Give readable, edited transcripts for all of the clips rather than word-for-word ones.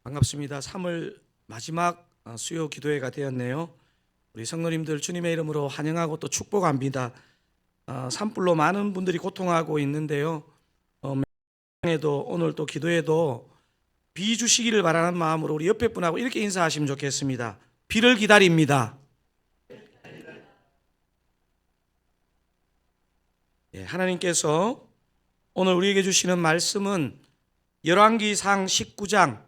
반갑습니다. 3월 마지막 수요 기도회가 되었네요. 우리 성도님들 주님의 이름으로 환영하고 또 축복합니다. 산불로 많은 분들이 고통하고 있는데요. 매일에도 오늘 또 기도회도 비 주시기를 바라는 마음으로 우리 옆에 분하고 이렇게 인사하시면 좋겠습니다. 비를 기다립니다. 하나님께서 오늘 우리에게 주시는 말씀은 열왕기상 19장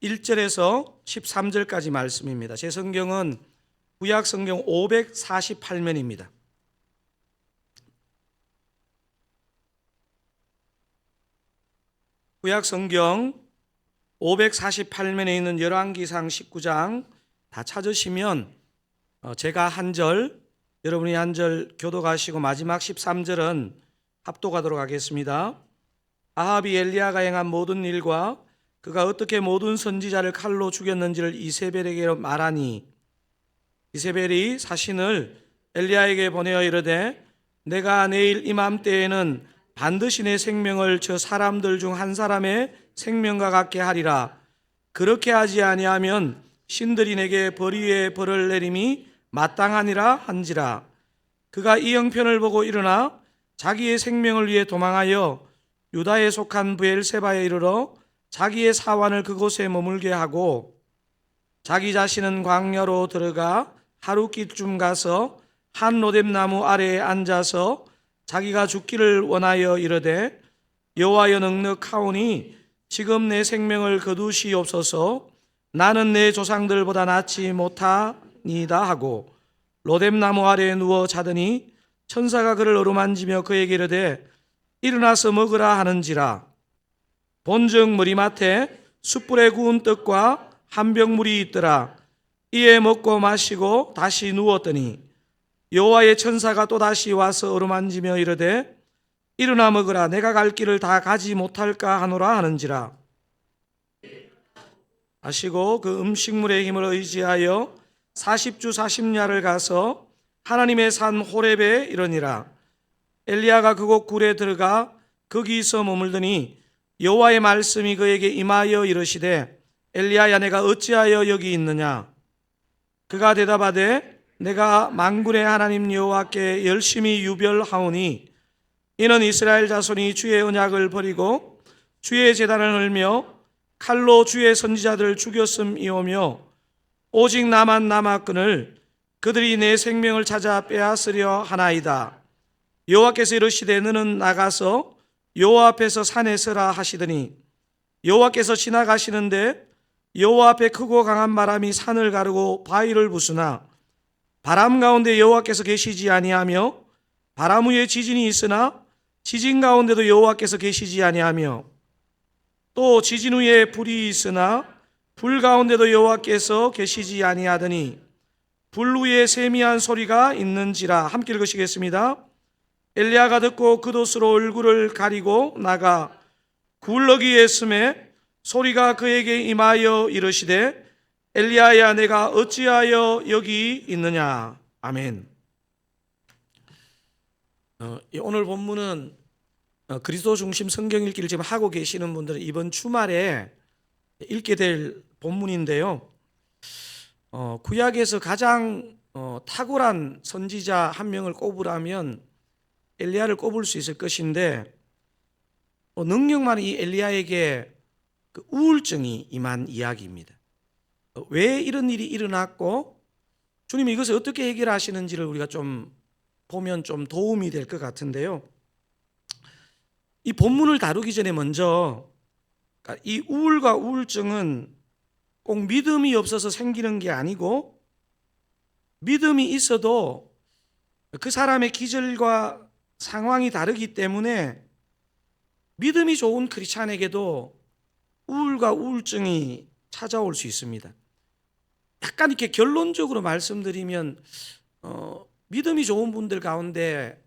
1절에서 13절까지 말씀입니다. 제 성경은 구약 성경 548면입니다. 구약 성경 548면에 있는 열왕기상 19장 다 찾으시면 제가 한 절, 여러분이 한 절 교독하시고 마지막 13절은 합독하도록 하겠습니다. 아합이 엘리야가 행한 모든 일과 그가 어떻게 모든 선지자를 칼로 죽였는지를 이세벨에게 말하니 이세벨이 사신을 엘리야에게 보내어 이르되 내가 내일 이맘때에는 반드시 내 생명을 저 사람들 중 한 사람의 생명과 같게 하리라. 그렇게 하지 아니하면 신들이 내게 벌 위에 벌을 내림이 마땅하니라 한지라. 그가 이 형편을 보고 일어나 자기의 생명을 위해 도망하여 유다에 속한 브엘세바에 이르러 자기의 사환을 그곳에 머물게 하고 자기 자신은 광야로 들어가 하루끼쯤 가서 한 로뎀나무 아래에 앉아서 자기가 죽기를 원하여 이르되 여호와여 넉넉하오니 지금 내 생명을 거두시옵소서. 나는 내 조상들보다 낫지 못하니이다 하고 로뎀나무 아래에 누워 자더니 천사가 그를 어루만지며 그에게 이르되 일어나서 먹으라 하는지라. 본즉 머리맡에 숯불에 구운 떡과 한 병 물이 있더라. 이에 먹고 마시고 다시 누웠더니 여호와의 천사가 또 다시 와서 어루만지며 이르되 일어나 먹으라. 내가 갈 길을 다 가지 못할까 하노라 하는지라. 하시고 그 음식물의 힘을 의지하여 40주 40야를 가서 하나님의 산 호렙에 이르니라. 엘리야가 그곳 굴에 들어가 거기서 머물더니 여호와의 말씀이 그에게 임하여 이르시되 엘리야야 내가 어찌하여 여기 있느냐. 그가 대답하되 내가 만군의 하나님 여호와께 열심히 유별하오니 이는 이스라엘 자손이 주의 언약을 버리고 주의 제단을 헐며 칼로 주의 선지자들을 죽였음이오며 오직 나만 남았거늘 그들이 내 생명을 찾아 빼앗으려 하나이다. 여호와께서 이르시되 너는 나가서 여호와 앞에서 산에 서라 하시더니 여호와께서 지나가시는데 여호와 앞에 크고 강한 바람이 산을 가르고 바위를 부수나 바람 가운데 여호와께서 계시지 아니하며 바람 위에 지진이 있으나 지진 가운데도 여호와께서 계시지 아니하며 또 지진 위에 불이 있으나 불 가운데도 여호와께서 계시지 아니하더니 불 위에 세미한 소리가 있는지라. 함께 읽으시겠습니다. 엘리야가 듣고 그돛으로 얼굴을 가리고 나가 굴러기에 숨에 소리가 그에게 임하여 이르시되 엘리야야 내가 어찌하여 여기 있느냐. 아멘. 오늘 본문은 그리스도 중심 성경 읽기를 지금 하고 계시는 분들은 이번 주말에 읽게 될 본문인데요. 구약에서 가장 탁월한 선지자 한 명을 꼽으라면 엘리야를 꼽을 수 있을 것인데 능력만 이 엘리야에게 그 우울증이 임한 이야기입니다. 왜 이런 일이 일어났고 주님이 이것을 어떻게 해결하시는지를 우리가 좀 보면 좀 도움이 될 것 같은데요. 이 본문을 다루기 전에 먼저 이 우울과 우울증은 꼭 믿음이 없어서 생기는 게 아니고 믿음이 있어도 그 사람의 기질과 상황이 다르기 때문에 믿음이 좋은 크리스찬에게도 우울과 우울증이 찾아올 수 있습니다. 약간 이렇게 결론적으로 말씀드리면 믿음이 좋은 분들 가운데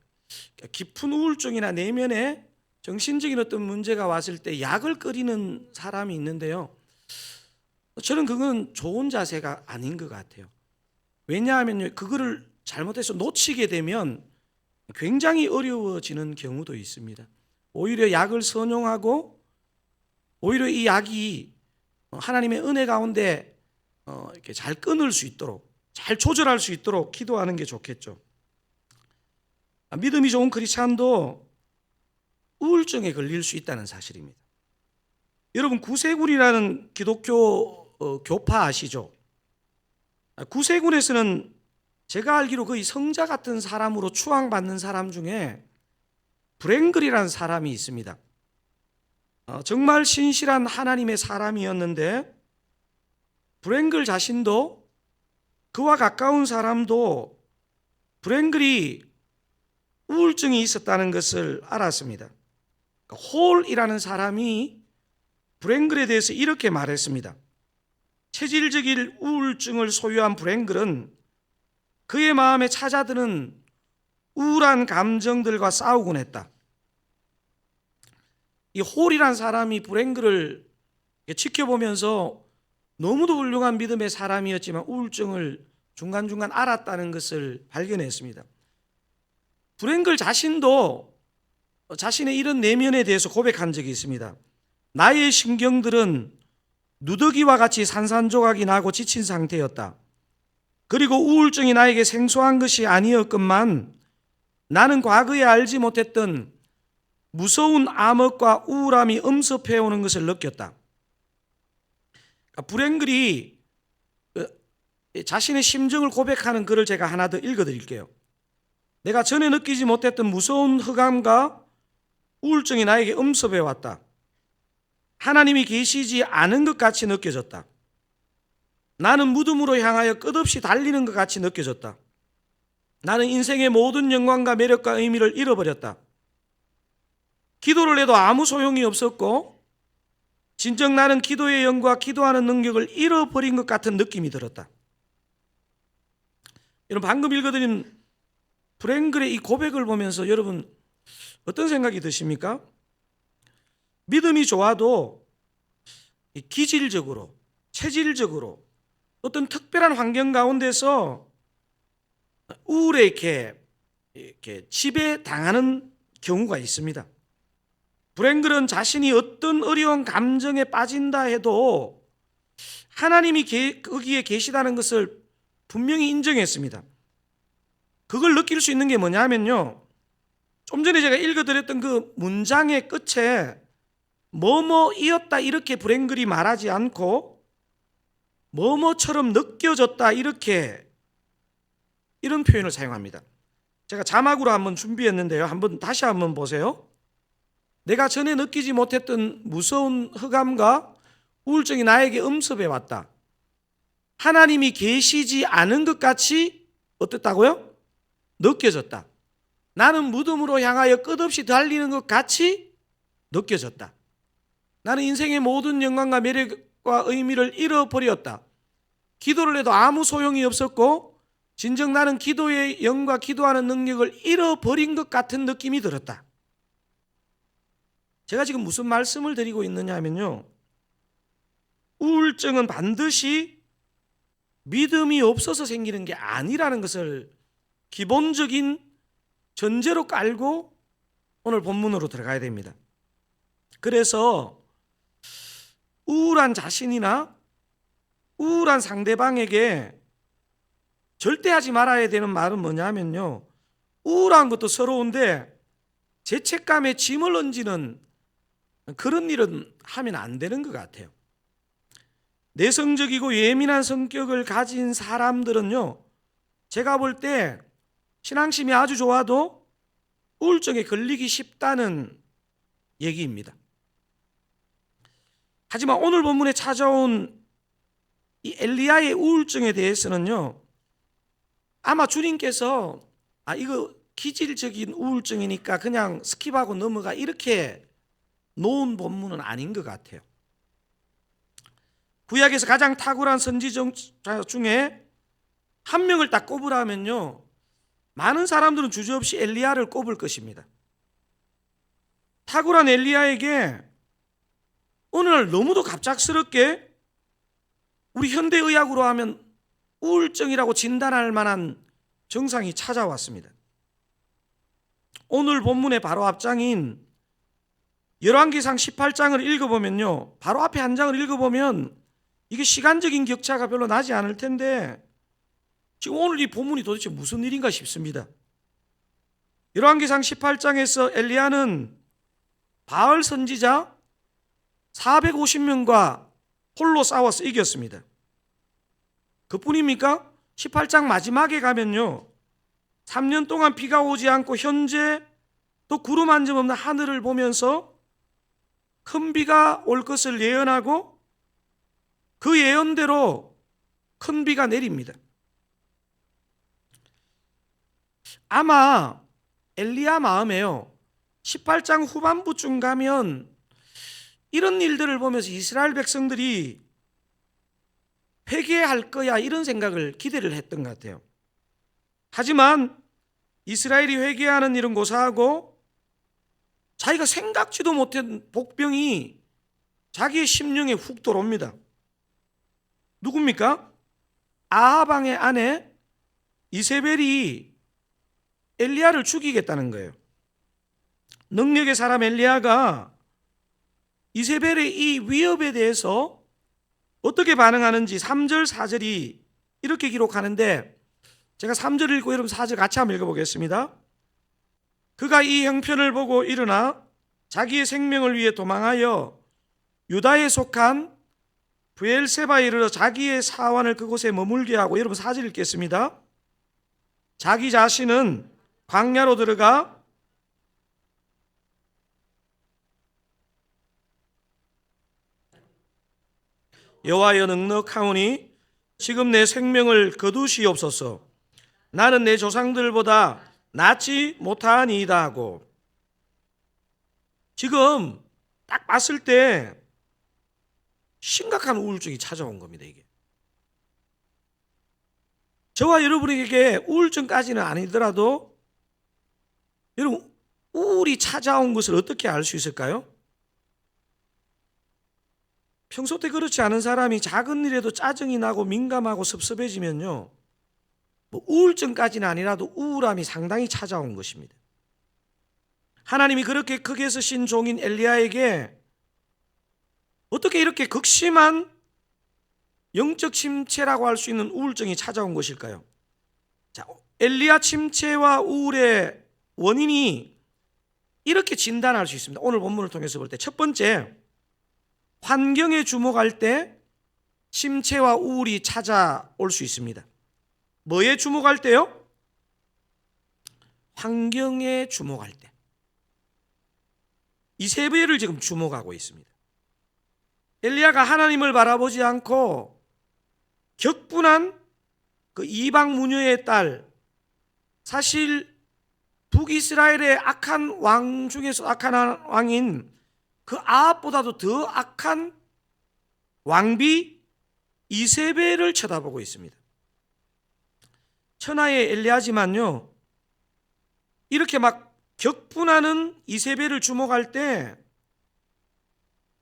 깊은 우울증이나 내면에 정신적인 어떤 문제가 왔을 때 약을 끓이는 사람이 있는데요. 저는 그건 좋은 자세가 아닌 것 같아요. 왜냐하면 그거를 잘못해서 놓치게 되면 굉장히 어려워지는 경우도 있습니다. 오히려 약을 선용하고 오히려 이 약이 하나님의 은혜 가운데 이렇게 잘 끊을 수 있도록, 잘 조절할 수 있도록 기도하는 게 좋겠죠. 믿음이 좋은 크리스찬도 우울증에 걸릴 수 있다는 사실입니다. 여러분, 구세군이라는 기독교 교파 아시죠? 구세군에서는 제가 알기로 거의 성자 같은 사람으로 추앙받는 사람 중에 브랭글이라는 사람이 있습니다. 정말 신실한 하나님의 사람이었는데 브랭글 자신도, 그와 가까운 사람도 브랭글이 우울증이 있었다는 것을 알았습니다. 홀이라는 사람이 브랭글에 대해서 이렇게 말했습니다. 체질적인 우울증을 소유한 브랭글은 그의 마음에 찾아드는 우울한 감정들과 싸우곤 했다. 이 홀이라는 사람이 브랭글을 지켜보면서 너무도 훌륭한 믿음의 사람이었지만 우울증을 중간중간 앓았다는 것을 발견했습니다. 브랭글 자신도 자신의 이런 내면에 대해서 고백한 적이 있습니다. 나의 신경들은 누더기와 같이 산산조각이 나고 지친 상태였다. 그리고 우울증이 나에게 생소한 것이 아니었건만 나는 과거에 알지 못했던 무서운 암흑과 우울함이 엄습해오는 것을 느꼈다. 브랭글이 자신의 심정을 고백하는 글을 제가 하나 더 읽어드릴게요. 내가 전에 느끼지 못했던 무서운 흑암과 우울증이 나에게 엄습해왔다. 하나님이 계시지 않은 것 같이 느껴졌다. 나는 무덤으로 향하여 끝없이 달리는 것 같이 느껴졌다. 나는 인생의 모든 영광과 매력과 의미를 잃어버렸다. 기도를 해도 아무 소용이 없었고 진정 나는 기도의 영과 기도하는 능력을 잃어버린 것 같은 느낌이 들었다. 여러분, 방금 읽어드린 브랭글의 이 고백을 보면서 여러분 어떤 생각이 드십니까? 믿음이 좋아도 기질적으로, 체질적으로 어떤 특별한 환경 가운데서 우울에 이렇게 지배당하는 경우가 있습니다. 브랭글은 자신이 어떤 어려운 감정에 빠진다 해도 하나님이 거기에 계시다는 것을 분명히 인정했습니다. 그걸 느낄 수 있는 게 뭐냐면요, 좀 전에 제가 읽어드렸던 그 문장의 끝에 뭐뭐이었다 이렇게 브랭글이 말하지 않고 뭐뭐처럼 느껴졌다 이렇게, 이런 표현을 사용합니다. 제가 자막으로 한번 준비했는데요, 다시 한번 보세요. 내가 전에 느끼지 못했던 무서운 흑암과 우울증이 나에게 엄습해 왔다. 하나님이 계시지 않은 것 같이 어땠다고요? 느껴졌다. 나는 무덤으로 향하여 끝없이 달리는 것 같이 느껴졌다. 나는 인생의 모든 영광과 매력과 의미를 잃어버렸다. 기도를 해도 아무 소용이 없었고 진정 나는 기도의 영과 기도하는 능력을 잃어버린 것 같은 느낌이 들었다. 제가 지금 무슨 말씀을 드리고 있느냐 하면요, 우울증은 반드시 믿음이 없어서 생기는 게 아니라는 것을 기본적인 전제로 깔고 오늘 본문으로 들어가야 됩니다. 그래서 우울한 자신이나 우울한 상대방에게 절대 하지 말아야 되는 말은 뭐냐면요, 우울한 것도 서러운데 죄책감에 짐을 얹는 그런 일은 하면 안 되는 것 같아요. 내성적이고 예민한 성격을 가진 사람들은요, 제가 볼 때 신앙심이 아주 좋아도 우울증에 걸리기 쉽다는 얘기입니다. 하지만 오늘 본문에 찾아온 이 엘리야의 우울증에 대해서는요, 아마 주님께서 이거 기질적인 우울증이니까 그냥 스킵하고 넘어가 이렇게 놓은 본문은 아닌 것 같아요. 구약에서 가장 탁월한 선지자 중에 한 명을 딱 꼽으라면요, 많은 사람들은 주저없이 엘리야를 꼽을 것입니다. 탁월한 엘리야에게 어느 날 너무도 갑작스럽게 우리 현대의학으로 하면 우울증이라고 진단할 만한 증상이 찾아왔습니다. 오늘 본문의 바로 앞장인 열왕기상 18장을 읽어보면요, 바로 앞에 한 장을 읽어보면 이게 시간적인 격차가 별로 나지 않을 텐데 지금 오늘 이 본문이 도대체 무슨 일인가 싶습니다. 열왕기상 18장에서 엘리야는 바알 선지자 450명과 홀로 싸워서 이겼습니다. 그뿐입니까? 18장 마지막에 가면요, 3년 동안 비가 오지 않고 현재 또 구름 한 점 없는 하늘을 보면서 큰 비가 올 것을 예언하고 그 예언대로 큰 비가 내립니다. 아마 엘리야 마음에요, 18장 후반부쯤 가면 이런 일들을 보면서 이스라엘 백성들이 회개할 거야 이런 생각을 기대를 했던 것 같아요. 하지만 이스라엘이 회개하는 일은 고사하고 자기가 생각지도 못한 복병이 자기의 심령에 훅 들어옵니다. 누굽니까? 아합 왕의 아내 이세벨이 엘리야를 죽이겠다는 거예요. 능력의 사람 엘리야가 이세벨의 이 위협에 대해서 어떻게 반응하는지 3절 4절이 이렇게 기록하는데, 제가 3절 읽고 여러분 4절 같이 한번 읽어보겠습니다. 그가 이 형편을 보고 일어나 자기의 생명을 위해 도망하여 유다에 속한 브엘세바에 이르러 자기의 사환을 그곳에 머물게 하고, 여러분 4절 읽겠습니다. 자기 자신은 광야로 들어가 여호와여 넉넉하오니 지금 내 생명을 거두시옵소서. 나는 내 조상들보다 낫지 못하니이다 하고, 지금 딱 봤을 때 심각한 우울증이 찾아온 겁니다. 이게 저와 여러분에게 우울증까지는 아니더라도 여러분 우울이 찾아온 것을 어떻게 알 수 있을까요? 평소 때 그렇지 않은 사람이 작은 일에도 짜증이 나고 민감하고 섭섭해지면요, 뭐 우울증까지는 아니라도 우울함이 상당히 찾아온 것입니다. 하나님이 그렇게 크게 쓰신 종인 엘리야에게 어떻게 이렇게 극심한 영적 침체라고 할 수 있는 우울증이 찾아온 것일까요? 자, 엘리야 침체와 우울의 원인이 이렇게 진단할 수 있습니다. 오늘 본문을 통해서 볼 때 첫 번째, 환경에 주목할 때 침체와 우울이 찾아올 수 있습니다. 뭐에 주목할 때요? 환경에 주목할 때. 이세벨을 지금 주목하고 있습니다. 엘리야가 하나님을 바라보지 않고 격분한 그 이방 무녀의 딸, 사실 북이스라엘의 악한 왕 중에서 악한 왕인 그 아합보다도 더 악한 왕비 이세벨을 쳐다보고 있습니다. 천하의 엘리야지만요, 이렇게 막 격분하는 이세벨을 주목할 때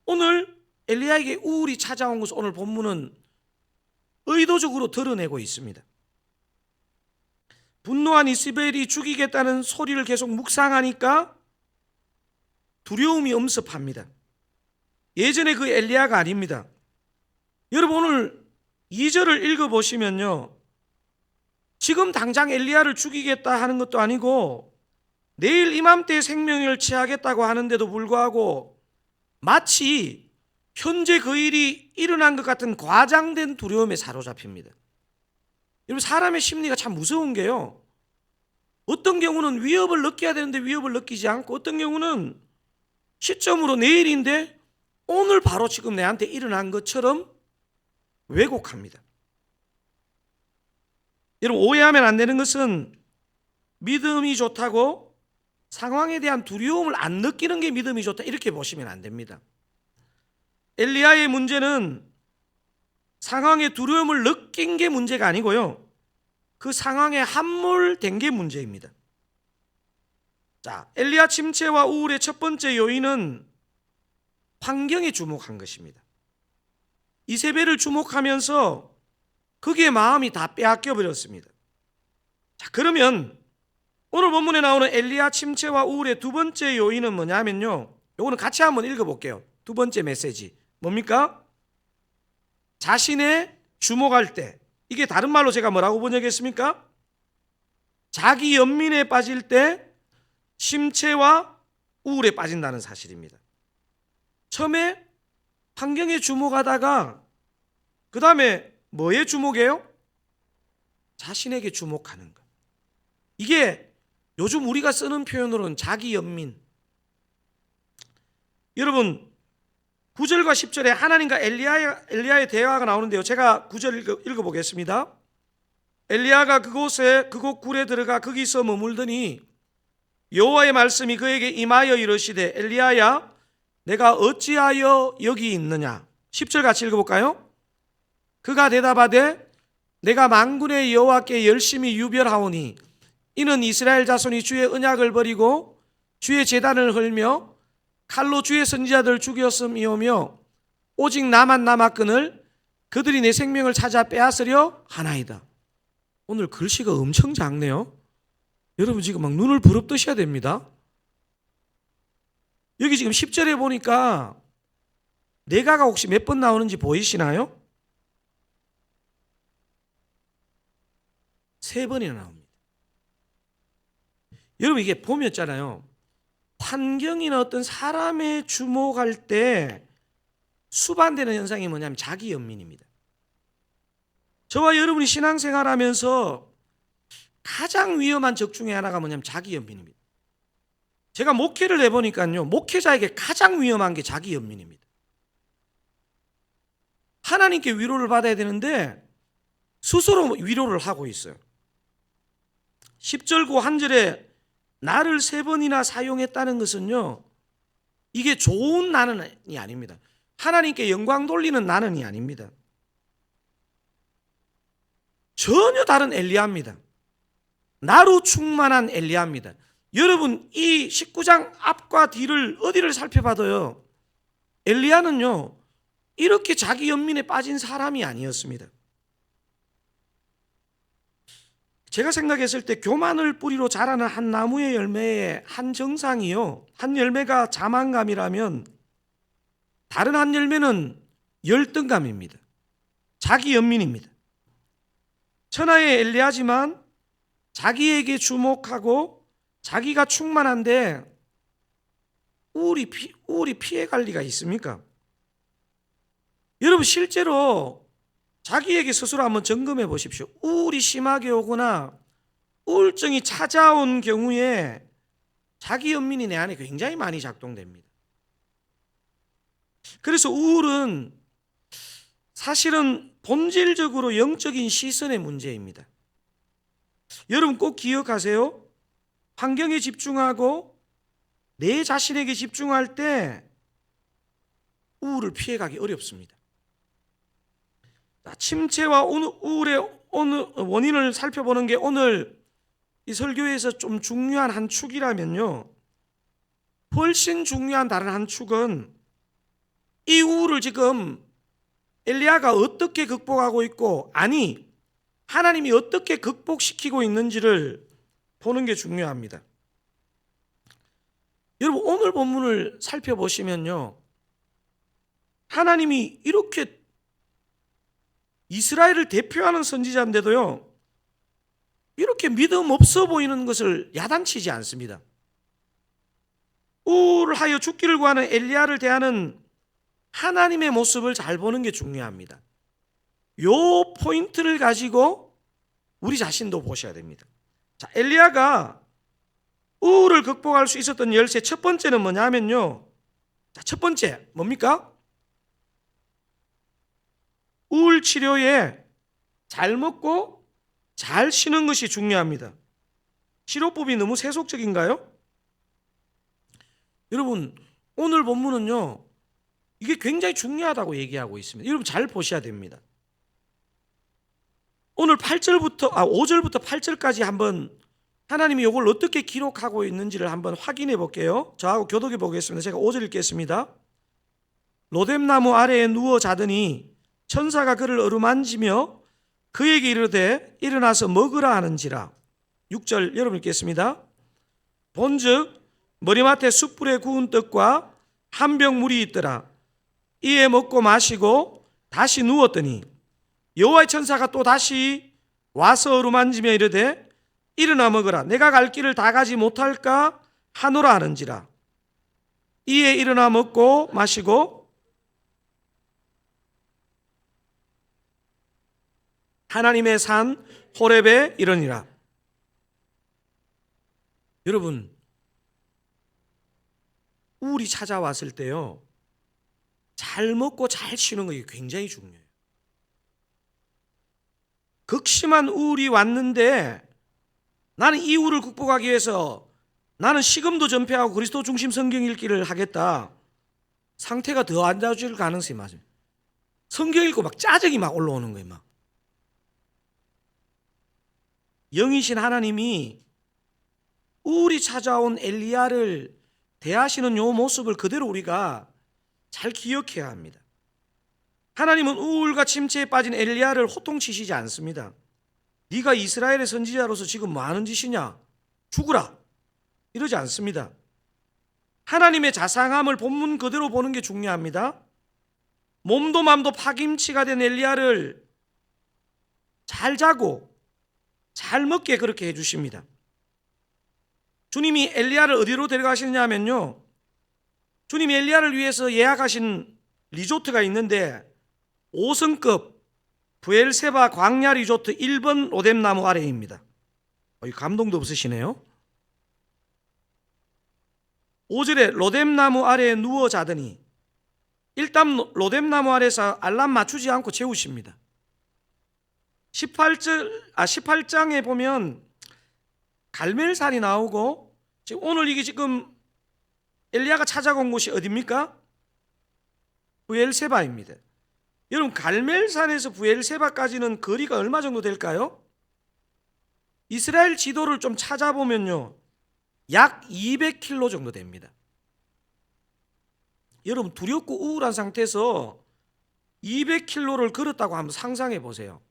오늘 엘리야에게 우울이 찾아온 것을 오늘 본문은 의도적으로 드러내고 있습니다. 분노한 이세벨이 죽이겠다는 소리를 계속 묵상하니까 두려움이 엄습합니다. 예전에 그 엘리야가 아닙니다. 여러분 오늘 2절을 읽어보시면요, 지금 당장 엘리야를 죽이겠다 하는 것도 아니고 내일 이맘때에 생명을 취하겠다고 하는데도 불구하고 마치 현재 그 일이 일어난 것 같은 과장된 두려움에 사로잡힙니다. 여러분 사람의 심리가 참 무서운 게요, 어떤 경우는 위협을 느껴야 되는데 위협을 느끼지 않고, 어떤 경우는 시점으로 내일인데 오늘 바로 지금 내한테 일어난 것처럼 왜곡합니다. 여러분 오해하면 안 되는 것은 믿음이 좋다고 상황에 대한 두려움을 안 느끼는 게 믿음이 좋다 이렇게 보시면 안 됩니다. 엘리야의 문제는 상황에 두려움을 느낀 게 문제가 아니고요, 그 상황에 함몰된 게 문제입니다. 자, 엘리야 침체와 우울의 첫 번째 요인은 환경에 주목한 것입니다. 이세벨을 주목하면서 거기에 마음이 다 빼앗겨 버렸습니다. 자, 그러면 오늘 본문에 나오는 엘리야 침체와 우울의 두 번째 요인은 뭐냐면요, 요거는 같이 한번 읽어볼게요. 두 번째 메시지 뭡니까? 자신의 주목할 때, 이게 다른 말로 제가 뭐라고 번역했습니까? 자기 연민에 빠질 때 심체와 우울에 빠진다는 사실입니다. 처음에 환경에 주목하다가 그 다음에 뭐에 주목해요? 자신에게 주목하는 것. 이게 요즘 우리가 쓰는 표현으로는 자기 연민. 여러분 9절과 10절에 하나님과 엘리야의 대화가 나오는데요. 제가 9절 읽어보겠습니다. 엘리야가 그곳 굴에 들어가 거기서 머물더니 여호와의 말씀이 그에게 임하여 이르시되 엘리야야 내가 어찌하여 여기 있느냐. 10절 같이 읽어볼까요? 그가 대답하되 내가 만군의 여호와께 열심히 유별하오니 이는 이스라엘 자손이 주의 언약을 버리고 주의 제단을 헐며 칼로 주의 선지자들을 죽였음이오며 오직 나만 남았거늘 그들이 내 생명을 찾아 빼앗으려 하나이다. 오늘 글씨가 엄청 작네요. 여러분 지금 막 눈을 부릅뜨셔야 됩니다. 여기 지금 10절에 보니까 내가가 혹시 몇 번 나오는지 보이시나요? 3번이나 나옵니다. 여러분 이게 보면 있잖아요. 환경이나 어떤 사람에 주목할 때 수반되는 현상이 뭐냐면 자기 연민입니다. 저와 여러분이 신앙생활하면서 가장 위험한 적 중에 하나가 뭐냐면 자기 연민입니다. 제가 목회를 해보니까요, 목회자에게 가장 위험한 게 자기 연민입니다. 하나님께 위로를 받아야 되는데 스스로 위로를 하고 있어요. 10절 고 한 절에 나를 3번이나 사용했다는 것은요, 이게 좋은 나는이 아닙니다. 하나님께 영광 돌리는 나는이 아닙니다. 전혀 다른 엘리야입니다. 나로 충만한 엘리야입니다. 여러분 이 19장 앞과 뒤를 어디를 살펴봐도요, 엘리야는요 이렇게 자기 연민에 빠진 사람이 아니었습니다. 제가 생각했을 때 교만을 뿌리로 자라는 한 나무의 열매의 한 정상이요, 한 열매가 자만감이라면 다른 한 열매는 열등감입니다. 자기 연민입니다. 천하의 엘리야지만 자기에게 주목하고 자기가 충만한데 우울이 피해갈 리가 있습니까? 여러분 실제로 자기에게 스스로 한번 점검해 보십시오. 우울이 심하게 오거나 우울증이 찾아온 경우에 자기 연민이 내 안에 굉장히 많이 작동됩니다. 그래서 우울은 사실은 본질적으로 영적인 시선의 문제입니다. 여러분 꼭 기억하세요. 환경에 집중하고 내 자신에게 집중할 때 우울을 피해가기 어렵습니다. 침체와 우울의 원인을 살펴보는 게 오늘 이 설교에서 좀 중요한 한 축이라면요, 훨씬 중요한 다른 한 축은 이 우울을 지금 엘리야가 어떻게 극복하고 있고, 아니 하나님이 어떻게 극복시키고 있는지를 보는 게 중요합니다. 여러분 오늘 본문을 살펴보시면요, 하나님이 이렇게 이스라엘을 대표하는 선지자인데도요 이렇게 믿음 없어 보이는 것을 야단치지 않습니다. 우울하여 죽기를 구하는 엘리야를 대하는 하나님의 모습을 잘 보는 게 중요합니다. 요 포인트를 가지고 우리 자신도 보셔야 됩니다. 자, 엘리야가 우울을 극복할 수 있었던 열쇠 첫 번째는 뭐냐면요, 자, 첫 번째 뭡니까? 우울 치료에 잘 먹고 잘 쉬는 것이 중요합니다. 치료법이 너무 세속적인가요? 여러분 오늘 본문은요 이게 굉장히 중요하다고 얘기하고 있습니다. 여러분 잘 보셔야 됩니다. 오늘 5절부터 8절까지 한번 하나님이 이걸 어떻게 기록하고 있는지를 한번 확인해 볼게요. 저하고 교독해 보겠습니다. 제가 5절 읽겠습니다. 로뎀나무 아래에 누워 자더니 천사가 그를 어루만지며 그에게 이르되 일어나서 먹으라 하는지라. 6절 여러분 읽겠습니다. 본즉 머리맡에 숯불에 구운 떡과 한 병 물이 있더라. 이에 먹고 마시고 다시 누웠더니 여호와의 천사가 또 다시 와서 어루만지며 이르되 일어나 먹으라. 내가 갈 길을 다 가지 못할까 하노라 하는지라. 이에 일어나 먹고 마시고 하나님의 산 호렙에 이르니라. 여러분, 우울이 찾아왔을 때요, 잘 먹고 잘 쉬는 거 굉장히 중요해요. 극심한 우울이 왔는데 나는 이 우울을 극복하기 위해서 나는 식음도 전폐하고 그리스도 중심 성경 읽기를 하겠다. 상태가 더 안 좋아질 가능성이 많습니다. 성경 읽고 막 짜증이 막 올라오는 거예요. 막. 영이신 하나님이 우울이 찾아온 엘리야를 대하시는 요 모습을 그대로 우리가 잘 기억해야 합니다. 하나님은 우울과 침체에 빠진 엘리야를 호통치시지 않습니다. 네가 이스라엘의 선지자로서 지금 뭐 하는 짓이냐? 죽으라. 이러지 않습니다. 하나님의 자상함을 본문 그대로 보는 게 중요합니다. 몸도 맘도 파김치가 된 엘리야를 잘 자고 잘 먹게 그렇게 해주십니다. 주님이 엘리야를 어디로 데려가시느냐 하면요, 주님이 엘리야를 위해서 예약하신 리조트가 있는데 5성급 브엘세바 광야 리조트 1번 로뎀나무 아래입니다. 감동도 없으시네요. 5절에 로뎀나무 아래에 누워 자더니 일단 로뎀나무 아래에서 알람 맞추지 않고 재우십니다. 18장에 보면 갈멜산이 나오고, 지금 오늘 이게 지금 엘리야가 찾아온 곳이 어디입니까? 브엘세바입니다. 여러분, 갈멜산에서 브엘세바까지는 거리가 얼마 정도 될까요? 이스라엘 지도를 좀 찾아보면요, 약 200km 정도 됩니다. 여러분, 두렵고 우울한 상태에서 200km를 걸었다고 한번 상상해 보세요.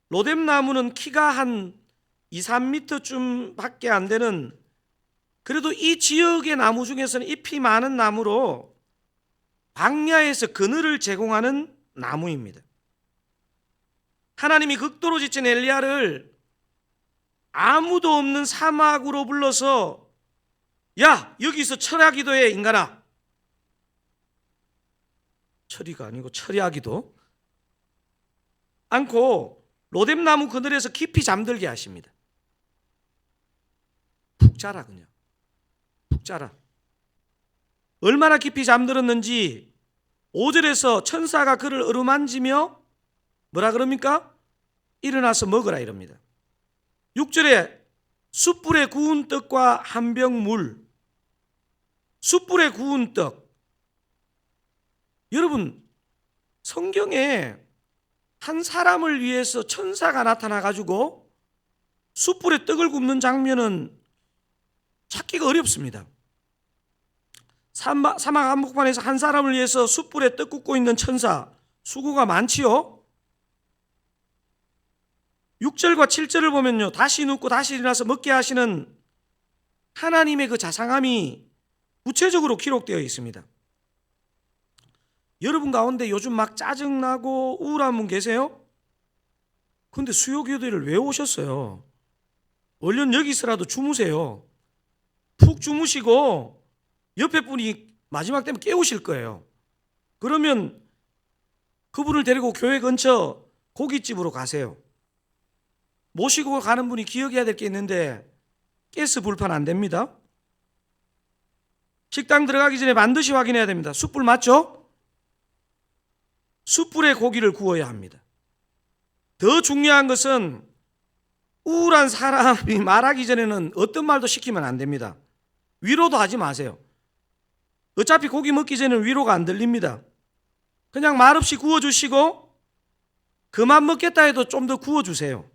로뎀나무는 키가 한 2, 3m쯤 밖에 안 되는, 그래도 이 지역의 나무 중에서는 잎이 많은 나무로 광야에서 그늘을 제공하는 나무입니다. 하나님이 극도로 지친 엘리야를 아무도 없는 사막으로 불러서, 야, 여기서 철야 기도해 인간아. 철이가 아니고 철야 기도 않고 로뎀나무 그늘에서 깊이 잠들게 하십니다. 푹 자라, 그냥 푹 자라. 얼마나 깊이 잠들었는지 5절에서 천사가 그를 어루만지며 뭐라 그럽니까? 일어나서 먹으라 이럽니다. 6절에 숯불에 구운 떡과 한 병 물. 숯불에 구운 떡. 여러분, 성경에 한 사람을 위해서 천사가 나타나가지고 숯불에 떡을 굽는 장면은 찾기가 어렵습니다. 사막 한복판에서 한 사람을 위해서 숯불에 떡 굽고 있는 천사, 수고가 많지요. 6절과 7절을 보면요, 다시 눕고 다시 일어나서 먹게 하시는 하나님의 그 자상함이 구체적으로 기록되어 있습니다. 여러분 가운데 요즘 막 짜증나고 우울한 분 계세요? 그런데 수요교대를 왜 오셨어요? 얼른 여기서라도 주무세요. 푹 주무시고 옆에 분이 마지막 되면 깨우실 거예요. 그러면 그분을 데리고 교회 근처 고깃집으로 가세요. 모시고 가는 분이 기억해야 될 게 있는데 가스 불판 안 됩니다. 식당 들어가기 전에 반드시 확인해야 됩니다. 숯불 맞죠? 숯불에 고기를 구워야 합니다. 더 중요한 것은 우울한 사람이 말하기 전에는 어떤 말도 시키면 안 됩니다. 위로도 하지 마세요. 어차피 고기 먹기 전에는 위로가 안 들립니다. 그냥 말없이 구워주시고 그만 먹겠다 해도 좀 더 구워주세요.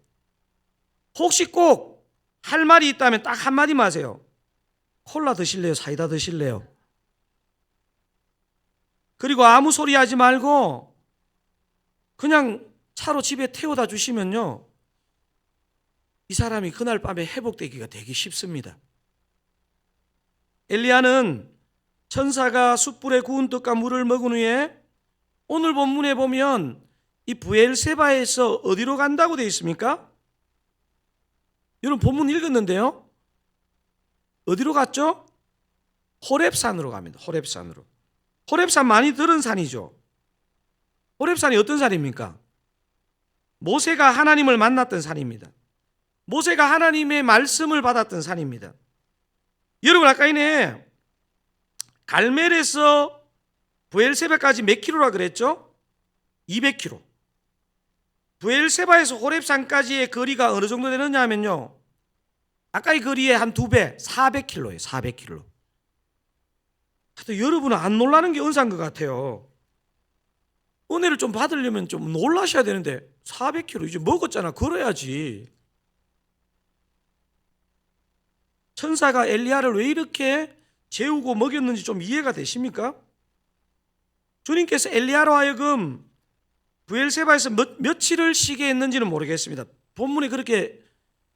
혹시 꼭 할 말이 있다면 딱 한마디만 하세요. 콜라 드실래요? 사이다 드실래요? 그리고 아무 소리 하지 말고 그냥 차로 집에 태워다 주시면요, 이 사람이 그날 밤에 회복되기가 되게 쉽습니다. 엘리야는 천사가 숯불에 구운 떡과 물을 먹은 후에 오늘 본문에 보면 이 브엘세바에서 어디로 간다고 되어 있습니까? 여러분 본문 읽었는데요. 어디로 갔죠? 호렙산으로 갑니다. 호렙산으로. 호렙산 많이 들은 산이죠. 호렙산이 어떤 산입니까? 모세가 하나님을 만났던 산입니다. 모세가 하나님의 말씀을 받았던 산입니다. 여러분 아까 이네 갈멜에서 브엘세바까지 몇 킬로라 그랬죠? 200km. 브엘세바에서 호렙산까지의 거리가 어느 정도 되느냐 하면요, 아까의 거리의 한 2배, 400km예요. 400km. 하여튼 여러분은 안 놀라는 게 은사인 것 같아요. 은혜를 좀 받으려면 좀 놀라셔야 되는데 400km 이제 먹었잖아. 걸어야지. 천사가 엘리야를 왜 이렇게 재우고 먹였는지 좀 이해가 되십니까? 주님께서 엘리야로 하여금 브엘세바에서 며칠을 쉬게 했는지는 모르겠습니다. 본문에 그렇게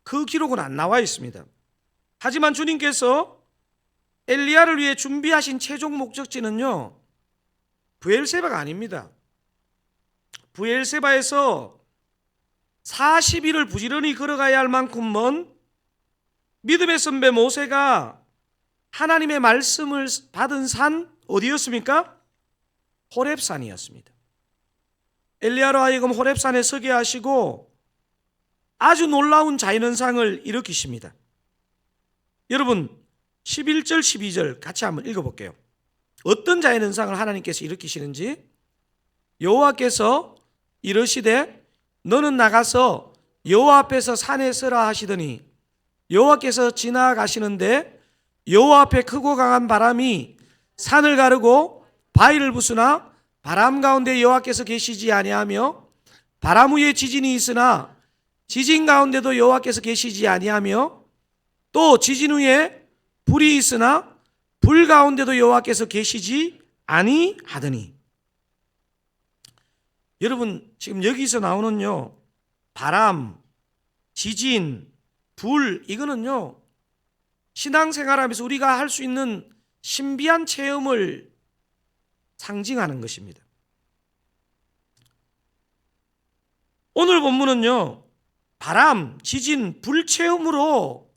그 기록은 안 나와 있습니다. 하지만 주님께서 엘리야를 위해 준비하신 최종 목적지는요, 브엘세바가 아닙니다. 브엘세바에서 40일을 부지런히 걸어가야 할 만큼 먼 믿음의 선배 모세가 하나님의 말씀을 받은 산 어디였습니까? 호렙산이었습니다. 엘리야로 하여금 호렙산에 서게 하시고 아주 놀라운 자연현상을 일으키십니다. 여러분 11절 12절 같이 한번 읽어볼게요. 어떤 자연현상을 하나님께서 일으키시는지. 여호와께서 이르시되 너는 나가서 여호와 앞에서 산에 서라 하시더니 여호와께서 지나가시는데 여호와 앞에 크고 강한 바람이 산을 가르고 바위를 부수나 바람 가운데 여호와께서 계시지 아니하며 바람 위에 지진이 있으나 지진 가운데도 여호와께서 계시지 아니하며 또 지진 후에 불이 있으나 불 가운데도 여호와께서 계시지 아니하더니. 여러분 지금 여기서 나오는요, 바람, 지진, 불, 이거는요 신앙생활하면서 우리가 할 수 있는 신비한 체험을 상징하는 것입니다. 오늘 본문은요, 바람, 지진, 불 체험으로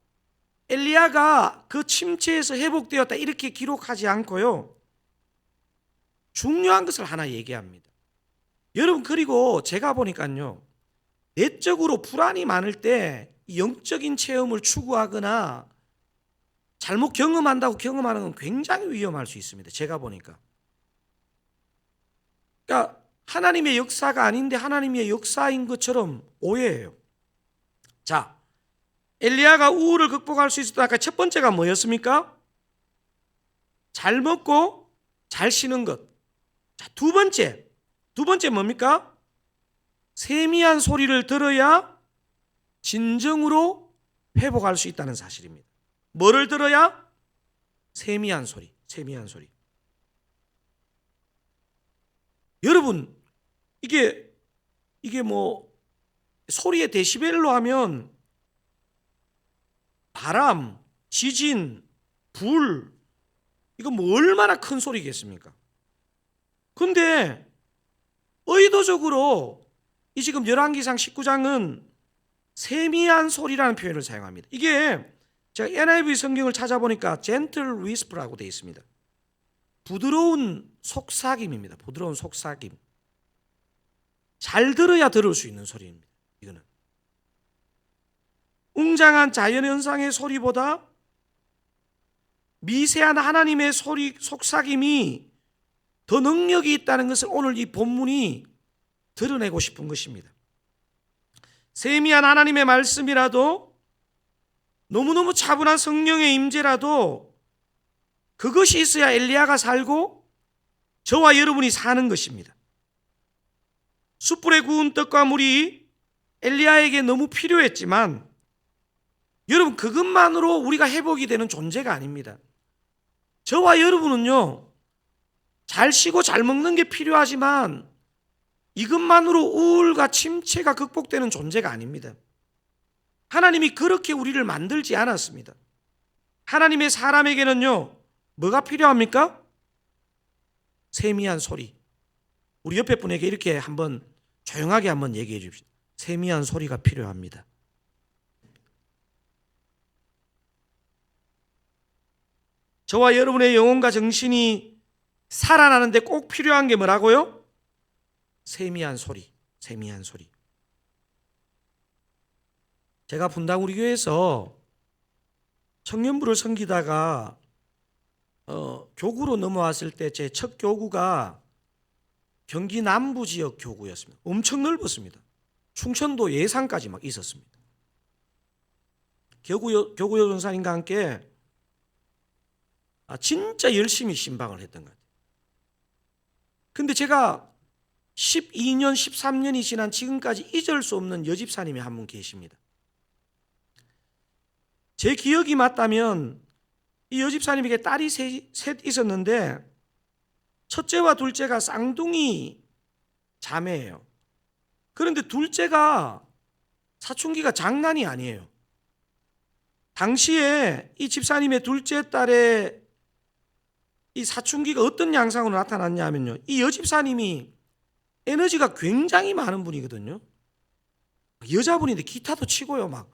엘리야가 그 침체에서 회복되었다 이렇게 기록하지 않고요, 중요한 것을 하나 얘기합니다. 여러분 그리고 제가 보니까요, 내적으로 불안이 많을 때 영적인 체험을 추구하거나 잘못 경험한다고 경험하는 건 굉장히 위험할 수 있습니다. 제가 보니까. 그러니까 하나님의 역사가 아닌데 하나님의 역사인 것처럼 오해해요. 자, 엘리야가 우울을 극복할 수 있었던 아까 첫 번째가 뭐였습니까? 잘 먹고 잘 쉬는 것. 자, 두 번째 뭡니까? 세미한 소리를 들어야 진정으로 회복할 수 있다는 사실입니다. 뭐를 들어야? 세미한 소리. 여러분 이게 뭐 소리의 데시벨로 하면 바람, 지진, 불, 이거 뭐 얼마나 큰 소리겠습니까? 근데 의도적으로 이 지금 열왕기상 19장은 세미한 소리라는 표현을 사용합니다. 이게 제가 NIV 성경을 찾아보니까 gentle whisper라고 되어 있습니다. 부드러운 속삭임입니다. 부드러운 속삭임. 잘 들어야 들을 수 있는 소리입니다. 이거는 웅장한 자연현상의 소리보다 미세한 하나님의 소리, 속삭임이 더 능력이 있다는 것을 오늘 이 본문이 드러내고 싶은 것입니다. 세미한 하나님의 말씀이라도, 너무너무 차분한 성령의 임재라도 그것이 있어야 엘리야가 살고 저와 여러분이 사는 것입니다. 숯불에 구운 떡과 물이 엘리야에게 너무 필요했지만 여러분 그것만으로 우리가 회복이 되는 존재가 아닙니다. 저와 여러분은요, 잘 쉬고 잘 먹는 게 필요하지만 이것만으로 우울과 침체가 극복되는 존재가 아닙니다. 하나님이 그렇게 우리를 만들지 않았습니다. 하나님의 사람에게는요, 뭐가 필요합니까? 세미한 소리. 우리 옆에 분에게 이렇게 한번 조용하게 한번 얘기해 줍시다. 세미한 소리가 필요합니다. 저와 여러분의 영혼과 정신이 살아나는데 꼭 필요한 게 뭐라고요? 세미한 소리, 세미한 소리. 제가 분당 우리 교회에서 청년부를 섬기다가 교구로 넘어왔을 때 제 첫 교구가 경기 남부 지역 교구였습니다. 엄청 넓었습니다. 충청도 예산까지 막 있었습니다. 교구요 전사님과 함께 진짜 열심히 신방을 했던 것 같아요. 근데 제가 12년, 13년이 지난 지금까지 잊을 수 없는 여집사님이 한 분 계십니다. 제 기억이 맞다면 이 여집사님에게 딸이 셋 있었는데 첫째와 둘째가 쌍둥이 자매예요. 그런데 둘째가 사춘기가 장난이 아니에요. 당시에 이 집사님의 둘째 딸의 이 사춘기가 어떤 양상으로 나타났냐 하면요, 이 여집사님이 에너지가 굉장히 많은 분이거든요. 여자분인데 기타도 치고요, 막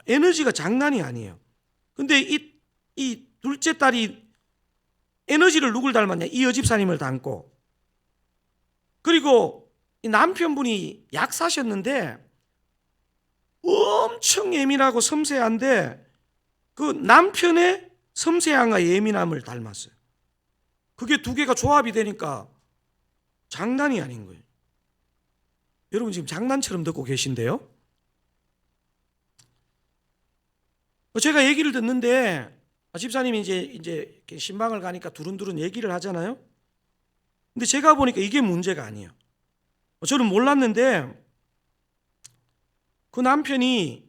에너지가 장난이 아니에요. 근데 이 둘째 딸이 에너지를 누굴 닮았냐? 이 여집사님을 닮고, 그리고 이 남편분이 약사셨는데 엄청 예민하고 섬세한데 그 남편의 섬세함과 예민함을 닮았어요. 그게 두 개가 조합이 되니까 장난이 아닌 거예요. 여러분 지금 장난처럼 듣고 계신데요? 제가 얘기를 듣는데 집사님이 이제 신방을 가니까 두른두른 얘기를 하잖아요. 근데 제가 보니까 이게 문제가 아니에요. 저는 몰랐는데 그 남편이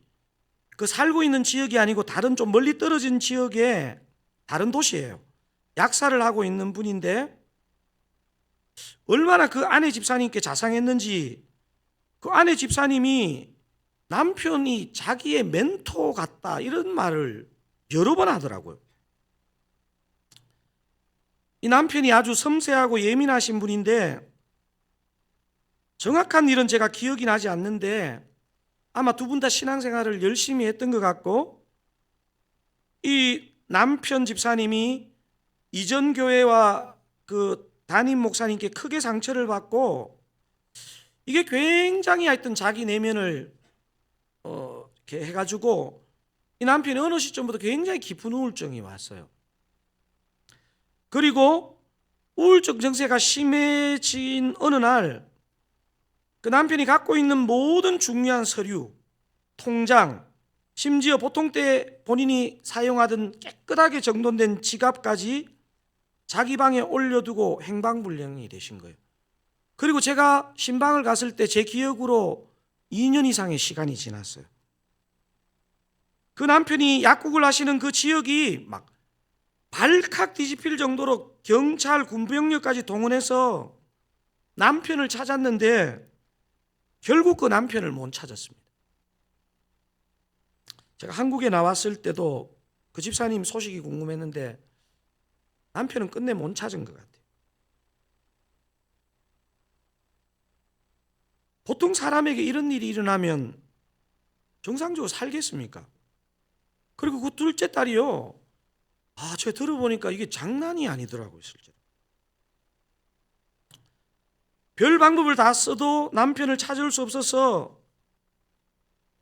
그 살고 있는 지역이 아니고 다른 좀 멀리 떨어진 지역의 다른 도시예요. 약사를 하고 있는 분인데 얼마나 그 아내 집사님께 자상했는지 그 아내 집사님이 남편이 자기의 멘토 같다 이런 말을 여러 번 하더라고요. 이 남편이 아주 섬세하고 예민하신 분인데 정확한 일은 제가 기억이 나지 않는데 아마 두 분 다 신앙생활을 열심히 했던 것 같고 이 남편 집사님이 이전 교회와 그 담임 목사님께 크게 상처를 받고 이게 굉장히 하여튼 자기 내면을 이렇게 해가지고 이 남편이 어느 시점부터 굉장히 깊은 우울증이 왔어요. 그리고 우울증 증세가 심해진 어느 날 그 남편이 갖고 있는 모든 중요한 서류, 통장, 심지어 보통 때 본인이 사용하던 깨끗하게 정돈된 지갑까지 자기 방에 올려두고 행방불명이 되신 거예요. 그리고 제가 신방을 갔을 때 제 기억으로 2년 이상의 시간이 지났어요. 그 남편이 약국을 하시는 그 지역이 막 발칵 뒤집힐 정도로 경찰 군병력까지 동원해서 남편을 찾았는데 결국 그 남편을 못 찾았습니다. 제가 한국에 나왔을 때도 그 집사님 소식이 궁금했는데 남편은 끝내 못 찾은 것 같아요. 보통 사람에게 이런 일이 일어나면 정상적으로 살겠습니까? 그리고 그 둘째 딸이요, 제가 들어보니까 이게 장난이 아니더라고요, 실제로. 별 방법을 다 써도 남편을 찾을 수 없어서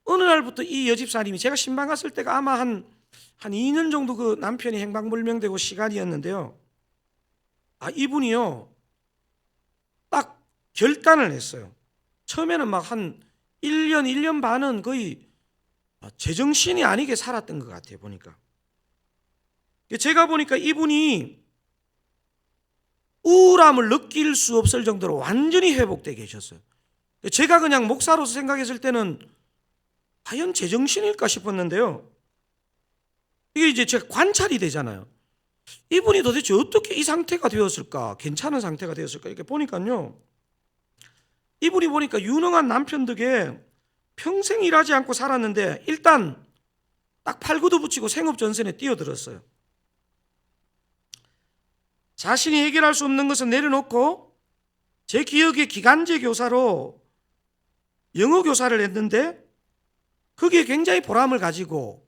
어느 날부터 이 여집사님이, 제가 신방 갔을 때가 아마 한 2년 정도 그 남편이 행방불명되고 시간이었는데요. 이분이요, 딱 결단을 했어요. 처음에는 막 한 1년 반은 거의 제정신이 아니게 살았던 것 같아요, 보니까. 제가 보니까 이분이 우울함을 느낄 수 없을 정도로 완전히 회복되어 계셨어요. 제가 그냥 목사로서 생각했을 때는 과연 제정신일까 싶었는데요. 이게 이제 제가 관찰이 되잖아요. 이분이 도대체 어떻게 이 상태가 되었을까? 괜찮은 상태가 되었을까? 이렇게 보니까요. 이분이 보니까 유능한 남편 덕에 평생 일하지 않고 살았는데 일단 딱 팔구도 붙이고 생업전선에 뛰어들었어요. 자신이 해결할 수 없는 것은 내려놓고 제 기억에 기간제 교사로 영어 교사를 했는데 거기에 굉장히 보람을 가지고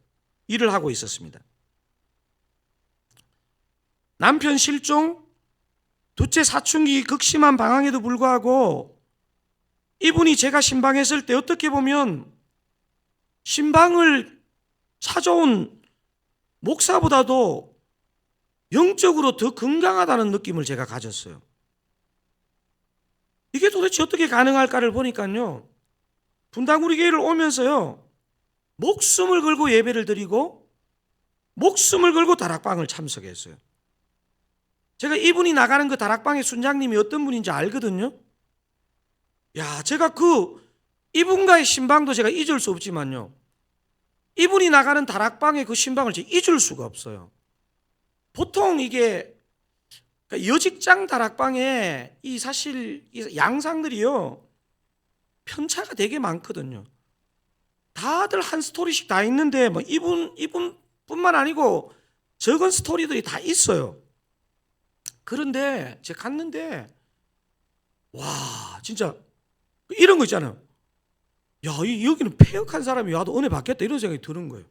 일을 하고 있었습니다. 남편 실종, 둘째 사춘기 극심한 방황에도 불구하고 이분이 제가 신방했을 때 어떻게 보면 신방을 찾아온 목사보다도 영적으로 더 건강하다는 느낌을 제가 가졌어요. 이게 도대체 어떻게 가능할까를 보니까요, 분당우리 교회를 오면서요, 목숨을 걸고 예배를 드리고 목숨을 걸고 다락방을 참석했어요. 제가 이분이 나가는 그 다락방의 순장님이 어떤 분인지 알거든요. 야, 제가 이분과의 신방도 제가 잊을 수 없지만요, 이분이 나가는 다락방의 그 신방을 제가 잊을 수가 없어요. 보통 이게 여직장 다락방에 사실 이 양상들이요, 편차가 되게 많거든요. 다들 한 스토리씩 다 있는데 뭐 이분뿐만 아니고 적은 스토리들이 다 있어요. 그런데 제가 갔는데 와, 진짜 이런 거 있잖아요. 야, 여기는 폐역한 사람이 와도 은혜 받겠다 이런 생각이 드는 거예요.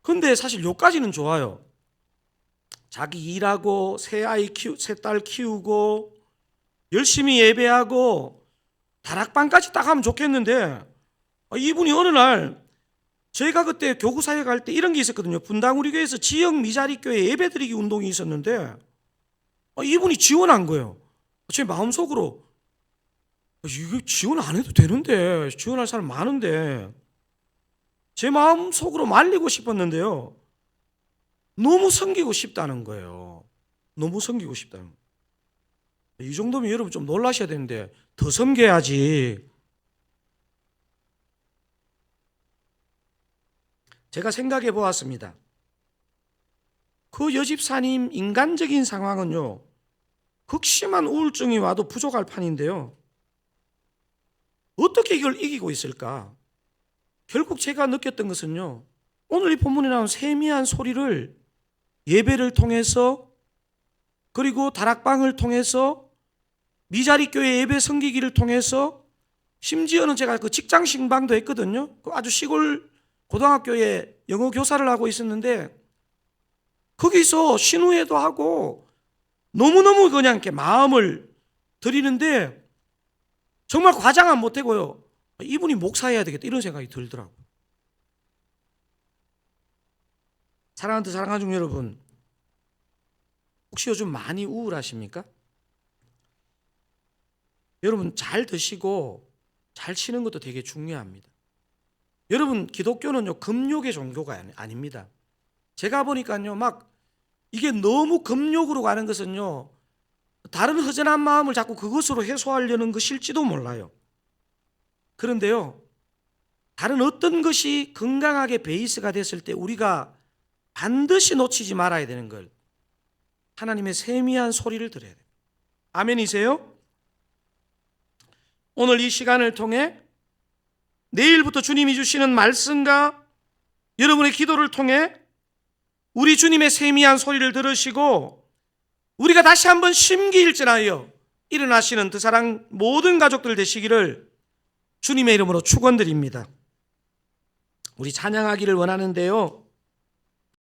근데 사실 요까지는 좋아요. 자기 일하고 새 딸 키우고 열심히 예배하고 다락방까지 딱 하면 좋겠는데, 이분이 어느 날 저희가 그때 교구사회 갈 때 이런 게 있었거든요. 분당우리 교회에서 지역 미자리 교회 예배드리기 운동이 있었는데 이분이 지원한 거예요. 제 마음속으로 이거 지원 안 해도 되는데, 지원할 사람 많은데, 제 마음속으로 말리고 싶었는데요, 너무 섬기고 싶다는 거예요. 너무 섬기고 싶다는 거예요. 이 정도면 여러분 좀 놀라셔야 되는데 더 섬겨야지. 제가 생각해 보았습니다. 그 여집사님 인간적인 상황은요, 극심한 우울증이 와도 부족할 판인데요, 어떻게 이걸 이기고 있을까? 결국 제가 느꼈던 것은요, 오늘 이 본문에 나온 세미한 소리를 예배를 통해서, 그리고 다락방을 통해서, 미자리 교회 예배 섬기기를 통해서, 심지어는 제가 그 직장 신방도 했거든요. 그 아주 시골 고등학교에 영어 교사를 하고 있었는데 거기서 신우회도 하고 너무너무 그냥 이렇게 마음을 드리는데 정말 과장은 못하고요, 이분이 목사해야 되겠다 이런 생각이 들더라고요. 사랑하는 사랑하는 여러분, 혹시 요즘 많이 우울하십니까? 여러분 잘 드시고 잘 쉬는 것도 되게 중요합니다. 여러분 기독교는요 금욕의 종교가 아닙니다. 제가 보니까요 막 이게 너무 금욕으로 가는 것은요 다른 허전한 마음을 자꾸 그것으로 해소하려는 것일지도 몰라요. 그런데요 다른 어떤 것이 건강하게 베이스가 됐을 때 우리가 반드시 놓치지 말아야 되는 걸, 하나님의 세미한 소리를 들어야 돼요. 아멘이세요? 오늘 이 시간을 통해 내일부터 주님이 주시는 말씀과 여러분의 기도를 통해 우리 주님의 세미한 소리를 들으시고 우리가 다시 한번 심기일전하여 일어나시는 그 사랑 모든 가족들 되시기를 주님의 이름으로 축원드립니다. 우리 찬양하기를 원하는데요,